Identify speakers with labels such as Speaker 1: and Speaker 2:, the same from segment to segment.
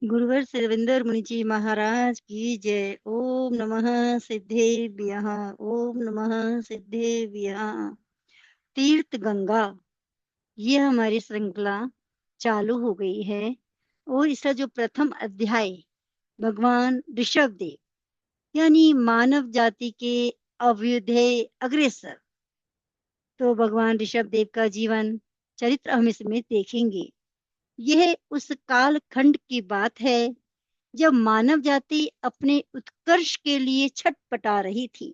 Speaker 1: गुरुवर सिरविंदर मुनि जी महाराज की जय। ओम नमः सिद्धेभ्यः। ओम नमः सिद्धेभ्यः। तीर्थ गंगा, ये हमारी श्रृंखला चालू हो गई है और इसका जो प्रथम अध्याय भगवान ऋषभ देव यानी मानव जाति के अभ्युदय अग्रसर, तो भगवान ऋषभ देव का जीवन चरित्र हम इसमें देखेंगे। यह उस काल खंड की बात है जब मानव जाति अपने उत्कर्ष के लिए छटपटा रही थी।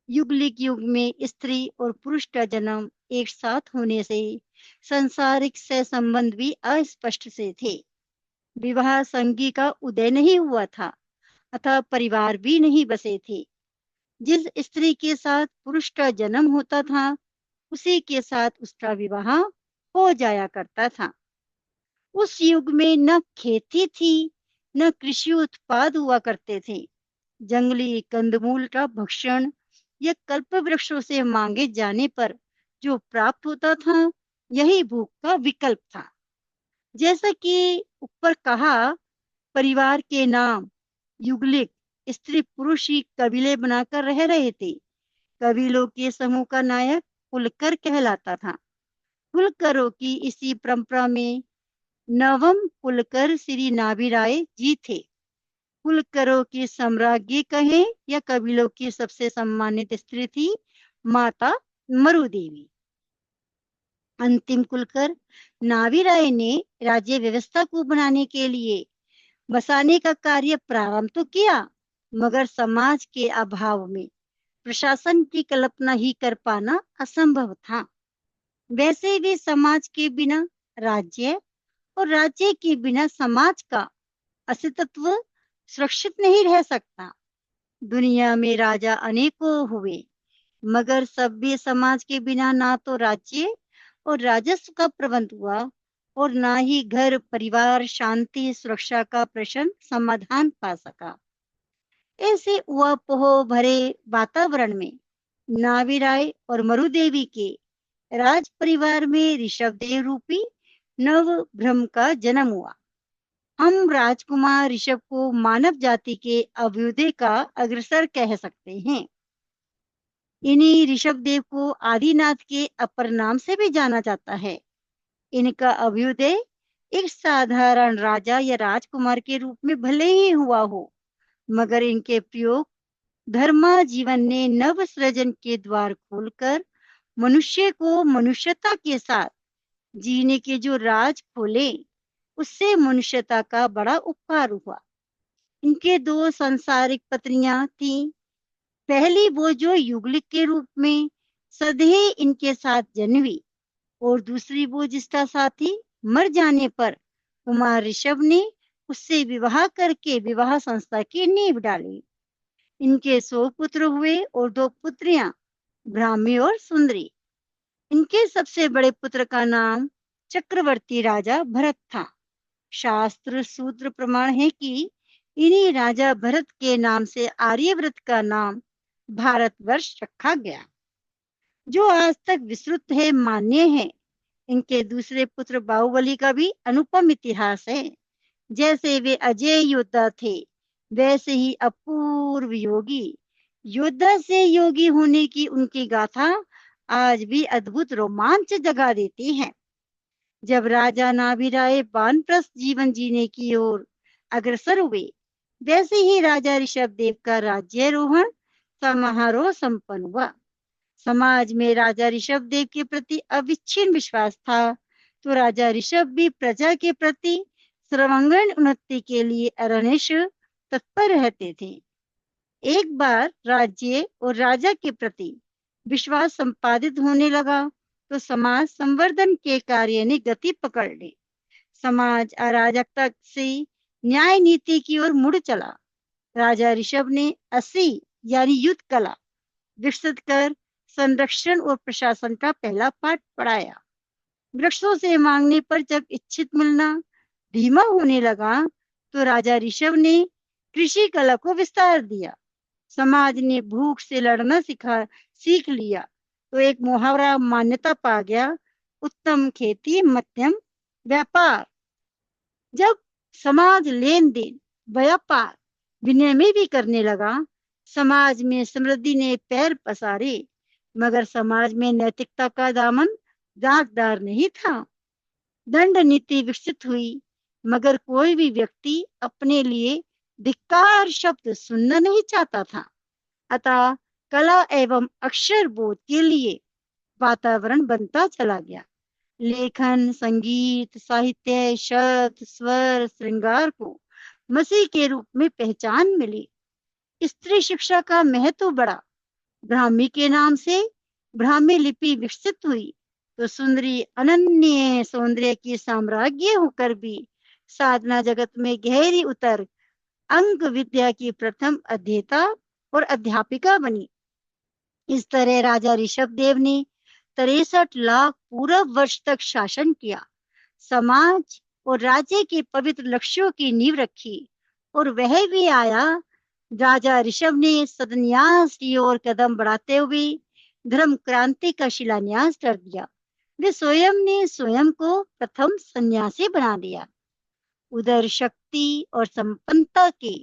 Speaker 1: युगलिक युग में स्त्री और पुरुष का जन्म एक साथ होने से सांसारिक सह संबंध भी अस्पष्ट से थे। विवाह संधि का उदय नहीं हुआ था, अतः परिवार भी नहीं बसे थे। जिस स्त्री के साथ पुरुष का जन्म होता था, उसी के साथ उसका विवाह हो जाया करता था। उस युग में न खेती थी, न कृषि उत्पाद हुआ करते थे। जंगली कंदमूल का भक्षण या कल्प वृक्षों से मांगे जाने पर जो प्राप्त होता था, यही भूख का विकल्प था। जैसा कि ऊपर कहा, परिवार के नाम युगलिक स्त्री पुरुष ही कबीले बनाकर रह रहे थे। कबीलों के समूह का नायक कुलकर कहलाता था। कुलकरों की इसी परंपरा में नवम कुलकर श्री नाभिराय जी थे। कुलकरों की सम्राज्ञी कहें या कबीलों की सबसे सम्मानित स्त्री थी माता मरु देवी। अंतिम कुलकर नाभिराय ने राज्य व्यवस्था को बनाने के लिए बसाने का कार्य प्रारंभ तो किया, मगर समाज के अभाव में प्रशासन की कल्पना ही कर पाना असंभव था। वैसे भी समाज के बिना राज्य और राज्य के बिना समाज का अस्तित्व सुरक्षित नहीं रह सकता। दुनिया में राजा अनेकों हुए, मगर सभ्य समाज के बिना ना तो राज्य और राजस्व का प्रबंध हुआ और ना ही घर परिवार शांति सुरक्षा का प्रश्न समाधान पा सका। ऐसे ऊहापोह भरे वातावरण में नाभिराय और मरुदेवी के राज परिवार में ऋषभदेव रूपी नव ब्रह्म का जन्म हुआ। हम राजकुमार ऋषभ को मानव जाति के अभ्युदय का अग्रसर कह सकते हैं। इन्हीं ऋषभ देव को आदिनाथ के अपर नाम से भी जाना जाता है। इनका अभ्युदय एक साधारण राजा या राजकुमार के रूप में भले ही हुआ हो, मगर इनके प्रयोग धर्मा जीवन ने नव सृजन के द्वार खोलकर मनुष्य को मनुष्यता के साथ जीने के जो राज खोले, उससे मनुष्यता का बड़ा उपकार हुआ। इनके दो सांसारिक पत्नियां थीं। पहली वो जो युगलिक के रूप में सदैह इनके साथ जन्मी, और दूसरी वो जिसका साथी मर जाने पर कुमार ऋषभ ने उससे विवाह करके विवाह संस्था की नींव डाली। इनके 100 पुत्र हुए और 2 पुत्रियां, ब्राह्मी और सुंदरी। इनके सबसे बड़े पुत्र का नाम चक्रवर्ती राजा भरत था। शास्त्र सूत्र प्रमाण है कि इन्हीं राजा भरत के नाम से आर्यव्रत का नाम भारतवर्ष रखा गया, जो आज तक विस्तृत है मान्य है। इनके दूसरे पुत्र बाहुबली का भी अनुपम इतिहास है। जैसे वे अजय योद्धा थे, वैसे ही अपूर्व योगी। योद्धा से योगी होने की उनकी गाथा आज भी अद्भुत रोमांच जगा देती है। जब राजा नाभिराय वानप्रस्थ जीवन जीने की ओर अग्रसर हुए, वैसे ही राजा ऋषभ देव का राज्यारोहण समारोह संपन्न हुआ। समाज में राजा ऋषभ देव के प्रति अविच्छिन्न विश्वास था, तो राजा ऋषभ भी प्रजा के प्रति सर्वांगीण उन्नति के लिए अरनिश तत्पर रहते थे। एक बार राज्य और राजा के प्रति विश्वास संपादित होने लगा, तो समाज संवर्धन के कार्य ने गति पकड़ ली। समाज अराजकता से न्याय नीति की ओर मुड़ चला। राजा ऋषभ ने असी यानी युद्ध कला विकसित कर संरक्षण और प्रशासन का पहला पाठ पढ़ाया। वृक्षों से मांगने पर जब इच्छित मिलना धीमा होने लगा, तो राजा ऋषभ ने कृषि कला को विस्तार दिया। समाज ने भूख से लड़ना सीख लिया, तो एक मुहावरा मान्यता पा गया, उत्तम खेती मध्यम व्यापार। जब समाज लेन देन, व्यापार, विनिमय भी करने लगा। समाज में समृद्धि ने पैर पसारे, मगर समाज में नैतिकता का दामन दागदार नहीं था। दंड नीति विकसित हुई, मगर कोई भी व्यक्ति अपने लिए धिक्कार शब्द सुनना नहीं चाहता था। अतः कला एवं अक्षर बोध के लिए वातावरण बनता चला गया। लेखन, संगीत, साहित्य, शब्द, स्वर, श्रृंगार को मसीह के रूप में पहचान मिली। स्त्री शिक्षा का महत्व बढ़ा। ब्राह्मी के नाम से ब्राह्मी लिपि विकसित हुई, तो सुंदरी अनन्य सौंदर्य की साम्राज्ञी होकर भी साधना जगत में गहरी उतर अंक विद्या की प्रथम अध्येता और अध्यापिका बनी। इस तरह राजा ऋषभ देव ने 63 लाख पूरा वर्ष तक शासन किया, समाज और राज्य के पवित्र लक्ष्यों की नींव रखी। और वह भी आया, राजा ऋषभ ने सन्यास की ओर कदम बढ़ाते हुए धर्म क्रांति का शिलान्यास कर दिया। वे स्वयं ने स्वयं को प्रथम सन्यासी बना दिया। उधर शक्ति और संपन्नता के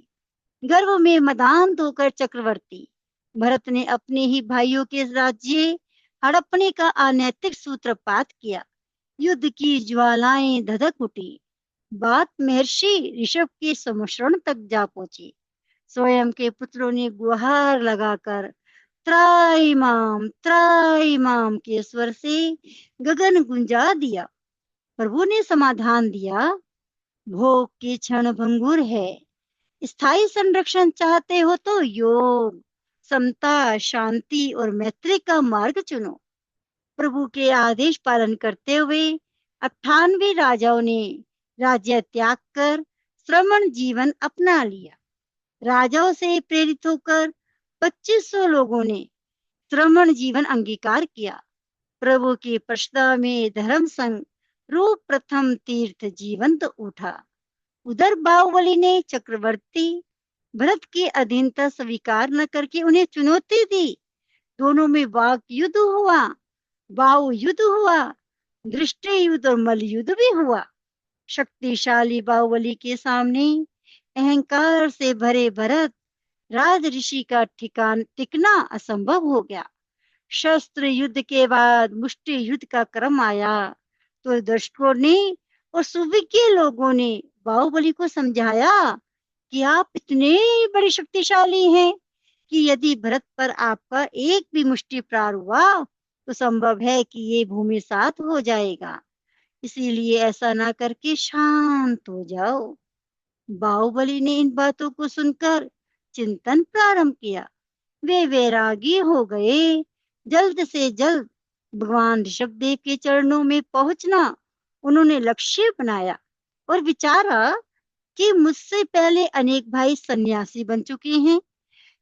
Speaker 1: गर्व में मदान होकर चक्रवर्ती भरत ने अपने ही भाइयों के राज्य हड़पने का अनैतिक सूत्रपात किया। युद्ध की ज्वालाएं धधक उठी। बात महर्षि ऋषभ के समशरण तक जा पहुंची। स्वयं के पुत्रों ने गुहार लगाकर त्राईमाम के स्वर से गगन गुंजा दिया। प्रभु ने समाधान दिया, भोग के क्षण भंगुर है, स्थायी संरक्षण चाहते हो तो योग, समता, शांति और मैत्री का मार्ग चुनो। प्रभु के आदेश पालन करते हुए 98 राजाओं ने राज्य त्याग कर श्रमण जीवन अपना लिया। राजाओं से प्रेरित होकर 2500 लोगों ने श्रमण जीवन अंगीकार किया। प्रभु के प्रस्ताव में धर्म संघ रूप प्रथम तीर्थ जीवंत उठा। उधर बाहुबली ने चक्रवर्ती भरत की अधीनता स्वीकार न करके उन्हें चुनौती दी। दोनों में वाक युद्ध हुआ, बाहु युद्ध हुआ, दृष्टि युद्ध और मल युद्ध भी हुआ। शक्तिशाली बाहुबली के सामने अहंकार से भरे भरत राज ऋषि का ठिकान टिकना असंभव हो गया। शस्त्र युद्ध के बाद मुष्टि युद्ध का क्रम आया, तो दर्शकों ने और सुविज्ञ लोगों ने बाहुबली को समझाया कि आप इतने बड़े शक्तिशाली हैं कि यदि भरत पर आपका एक भी मुष्टि प्रहार हुआ तो संभव है कि ये भूमि सात हो जाएगा। इसीलिए ऐसा ना करके शांत हो जाओ। बाहुबली ने इन बातों को सुनकर चिंतन प्रारंभ किया। वे वैरागी हो गए। जल्द से जल्द भगवान ऋषभदेव के चरणों में पहुंचना उन्होंने लक्ष्य बनाया और विचारा कि मुझसे पहले अनेक भाई सन्यासी बन चुके हैं।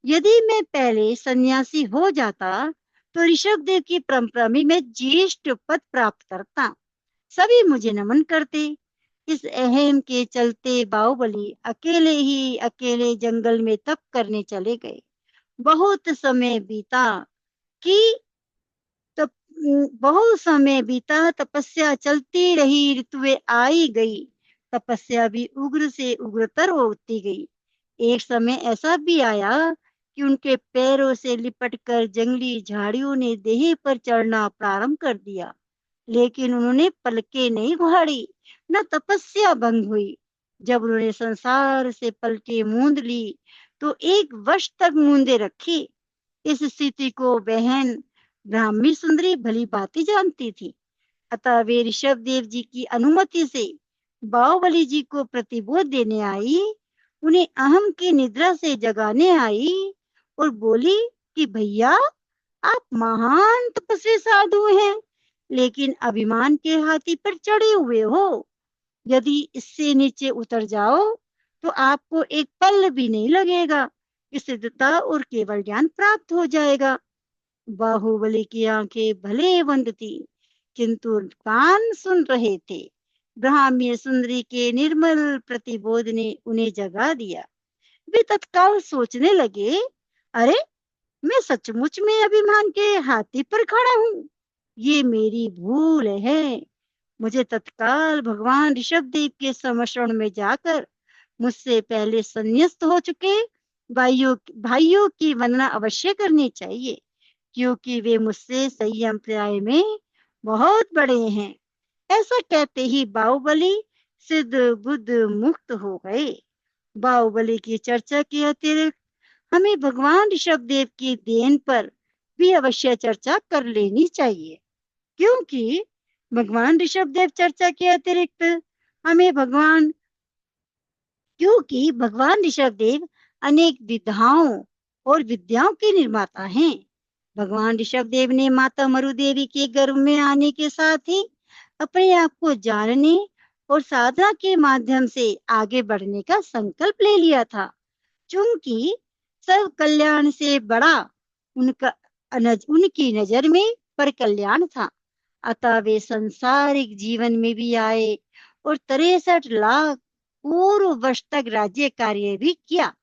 Speaker 1: यदि मैं पहले सन्यासी हो जाता तो ऋषभदेव की परंपरा में मैं ज्येष्ठ पद प्राप्त करता, सभी मुझे नमन करते। इस अहम के चलते बाहुबली अकेले जंगल में तप करने चले गए। बहुत समय बीता कि तप बहुत समय बीता, तपस्या चलती रही, ऋतुएं आई गई, तपस्या भी उग्र से उग्रतर होती गई। एक समय ऐसा भी आया कि उनके पैरों से लिपटकर जंगली झाड़ियों ने देह पर चढ़ना प्रारंभ कर दिया, लेकिन उन्होंने पलकें नहीं उघाड़ी, न तपस्या भंग हुई। जब उन्होंने संसार से पलकें मूंद ली तो 1 वर्ष तक मूंदे रखी। इस स्थिति को बहन ब्राह्मी सुंदरी भली भांति जानती थी। अतः वे ऋषभ देव जी की अनुमति से बाहुबली जी को प्रतिबोध देने आई, उन्हें अहम की निद्रा से जगाने आई और बोली कि भैया, आप महान तपस्वी साधु हैं, लेकिन अभिमान के हाथी पर चढ़े हुए हो। यदि इससे नीचे उतर जाओ तो आपको एक पल भी नहीं लगेगा कि सिद्धता और केवल ज्ञान प्राप्त हो जाएगा। बाहुबली की आंखें भले बंद थी, किंतु कान सुन रहे थे। ब्राह्मी सुंदरी के निर्मल प्रतिबोध ने उन्हें जगा दिया। वे तत्काल सोचने लगे, अरे, मैं सचमुच में अभिमान के हाथी पर खड़ा हूँ। ये मेरी भूल है। मुझे तत्काल भगवान ऋषभदेव के समशरण में जाकर मुझसे पहले संन्यस्त हो चुके भाइयों भाइयों की वंदना अवश्य करनी चाहिए, क्योंकि वे मुझसे संयम प्राय में बहुत बड़े हैं। ऐसा कहते ही बाहुबली सिद्ध बुद्ध मुक्त हो गए। बाहुबली की चर्चा के अतिरिक्त हमें भगवान ऋषभदेव की देन पर भी अवश्य चर्चा कर लेनी चाहिए, क्योंकि भगवान ऋषभदेव चर्चा के अतिरिक्त हमें भगवान क्योंकि भगवान ऋषभदेव अनेक विधाओं और विद्याओं के निर्माता हैं। भगवान ऋषभदेव ने माता मरु देवी के गर्भ में आने के साथ ही अपने आप को जानने और साधना के माध्यम से आगे बढ़ने का संकल्प ले लिया था। चूंकि सब कल्याण से बड़ा उनका उनकी नजर में पर कल्याण था, अतः वे संसारिक जीवन में भी आए और 63 लाख पूर्व वर्ष तक राज्य कार्य भी किया।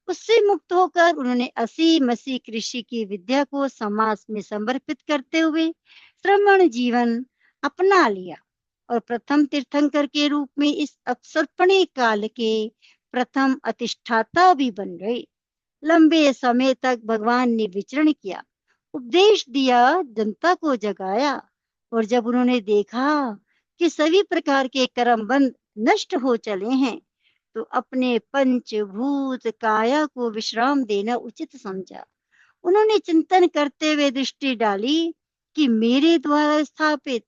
Speaker 1: उससे मुक्त होकर उन्होंने 80 कृषि की विद्या को समाज में समर्पित करते हुए श्रमण जीवन अपना लिया और प्रथम तीर्थंकर के रूप में इस अवसर्पणी काल के प्रथम अधिष्ठाता भी बन गए। लंबे समय तक भगवान ने विचरण किया, उपदेश दिया, जनता को जगाया, और जब उन्होंने देखा कि सभी प्रकार के कर्म बंध नष्ट हो चले हैं, तो अपने पंचभूत काया को विश्राम देना उचित समझा। उन्होंने चिंतन करते हुए दृष्टि डाली कि मेरे द्वारा स्थापित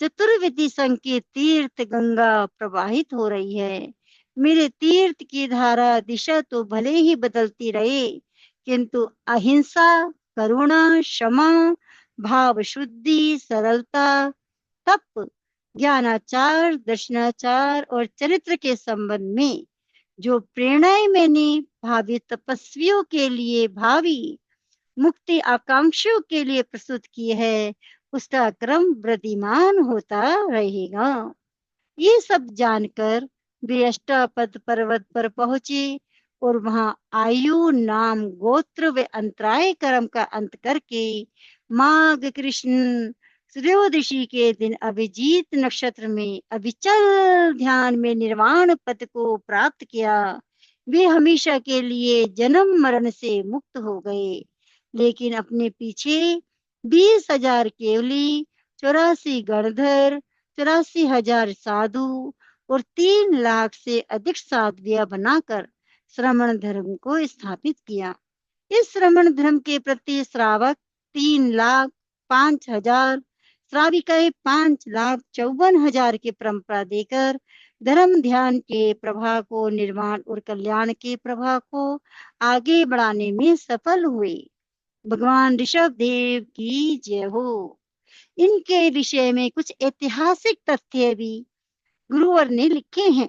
Speaker 1: चतुर्विधि संघ की तीर्थ गंगा प्रवाहित हो रही है। मेरे तीर्थ की धारा दिशा तो भले ही बदलती रहे, किंतु अहिंसा, करुणा, क्षमा, भाव शुद्धि, सरलता, तप, ज्ञानाचार, दर्शनाचार और चरित्र के संबंध में जो प्रेरणाएं मैंने भावी तपस्वियों के लिए, भावी मुक्ति आकांक्षियों के लिए प्रस्तुत की है, उसका क्रम वृद्धिमान होता रहेगा। ये सब जानकर वे अष्टापद पर्वत पर पहुंचे और वहां आयु, नाम, गोत्र व अंतराय कर्म का अंत करके माघ कृष्ण त्रयोदशी के दिन अभिजीत नक्षत्र में अविचल ध्यान में निर्वाण पद को प्राप्त किया। वे हमेशा के लिए जन्म मरण से मुक्त हो गए, लेकिन अपने पीछे 20,000 केवली, 84 गणधर, 84,000 साधु और 3 लाख से अधिक साध्वियां बनाकर श्रमण धर्म को स्थापित किया। इस श्रमण धर्म के प्रति श्रावक 3,05,000, श्राविकाएं 5,54,000 की परंपरा देकर धर्म ध्यान के प्रभाव को, निर्माण और कल्याण के प्रभाव को आगे बढ़ाने में सफल हुए। भगवान ऋषभदेव की जय हो। इनके विषय में कुछ ऐतिहासिक तथ्य भी गुरुवर ने लिखे हैं।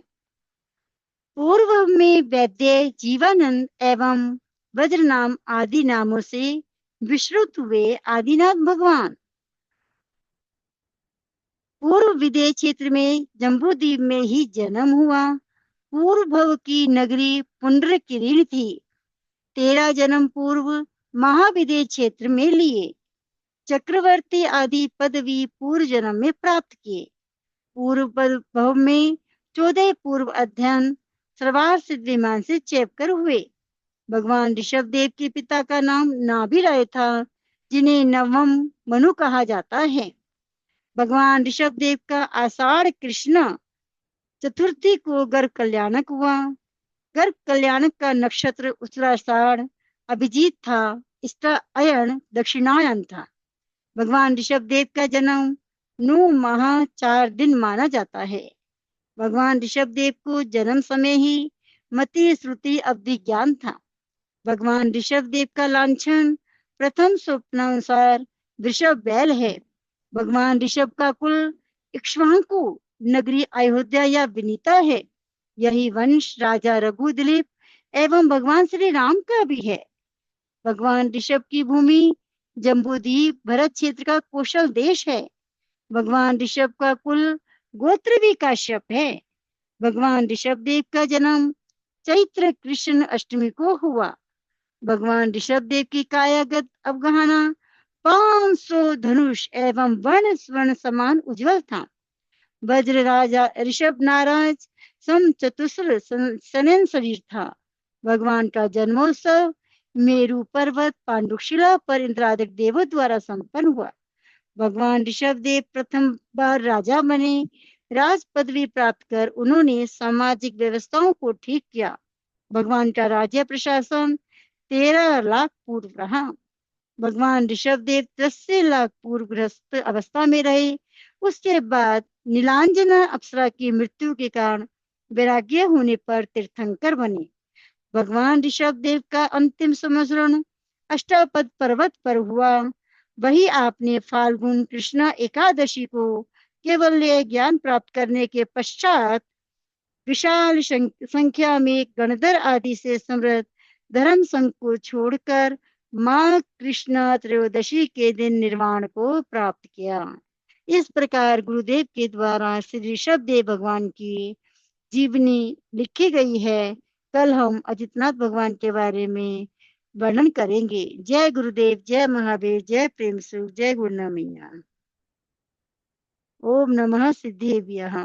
Speaker 1: पूर्व में वैद्य, जीवानंद एवं वज्रनाम आदि नामों से विश्रुत हुए आदिनाथ भगवान पूर्व विदेश क्षेत्र में जम्बूद्वीप में ही जन्म हुआ। पूर्व भव की नगरी पुंडरकिरीण थी। 13 जन्म पूर्व महाविदेश क्षेत्र में लिए। चक्रवर्ती आदि पदवी पूर्व जन्म में प्राप्त किए। पूर्व भव में 14 पूर्व अध्ययन सर्वार सिद्ध विमान से चेप कर हुए। भगवान ऋषभदेव के पिता का नाम नाभिराय था, जिन्हें नवम मनु कहा जाता है। भगवान ऋषभदेव का आषाढ़ कृष्ण चतुर्थी को गर्भ कल्याणक हुआ। गर्भ कल्याणक का नक्षत्र उत्तराषाढ़ अभिजीत था। इसका अयन दक्षिणायन था। भगवान ऋषभदेव का जन्म 9 माह 4 दिन माना जाता है। भगवान ऋषभदेव को जन्म समय ही मति, श्रुति, अवधि ज्ञान था। भगवान ऋषभदेव का लांछन प्रथम स्वप्नानुसार वृषभ बैल है। भगवान ऋषभ का कुल इक्ष्वाकु नगरी अयोध्या या विनीता है। यही वंश राजा रघु, दिलीप एवं भगवान श्री राम का भी है। भगवान ऋषभ की भूमि जम्बूद्वीप भरत क्षेत्र का कौशल देश है। भगवान ऋषभ का कुल गोत्र भी काश्यप है। भगवान ऋषभदेव का जन्म चैत्र कृष्ण अष्टमी को हुआ। भगवान ऋषभदेव की कायागत अवगहना 500 धनुष एवं वर्ण स्वर्ण समान उज्जवल था। वज्र राजा ऋषभ नाराज सम चतुस्र सनन शरीर था। भगवान का जन्मोत्सव मेरु पर्वत पांडुशिला पर इंद्रादिक देवों द्वारा संपन्न हुआ। भगवान ऋषभ देव प्रथम बार राजा बने। राज पदवी प्राप्त कर उन्होंने सामाजिक व्यवस्थाओं को ठीक किया। भगवान का राज्य प्रशासन 13 लाख पूर्व रहा। भगवान ऋषभ देव 10 लाख पूर्व ग्रस्त अवस्था में रहे। उसके बाद नीलांजना अप्सरा की मृत्यु के कारण वैराग्य होने पर तीर्थंकर बने। भगवान ऋषभ देव का अंतिम संस्मरण अष्टापद पर्वत पर हुआ। वही आपने फाल्गुन कृष्णा एकादशी को केवल ज्ञान प्राप्त करने के पश्चात विशाल संख्या में गणधर आदि से समृद्ध धर्म संघ को छोड़कर माँ कृष्णा त्रयोदशी के दिन निर्वाण को प्राप्त किया। इस प्रकार गुरुदेव के द्वारा श्री ऋषभ देव भगवान की जीवनी लिखी गई है। कल हम अजितनाथ भगवान के बारे में वर्णन करेंगे। जय गुरुदेव, जय महावीर, जय प्रेम सुख, जय गुरुना मैया। ओम नमः सिद्धेभ्यः।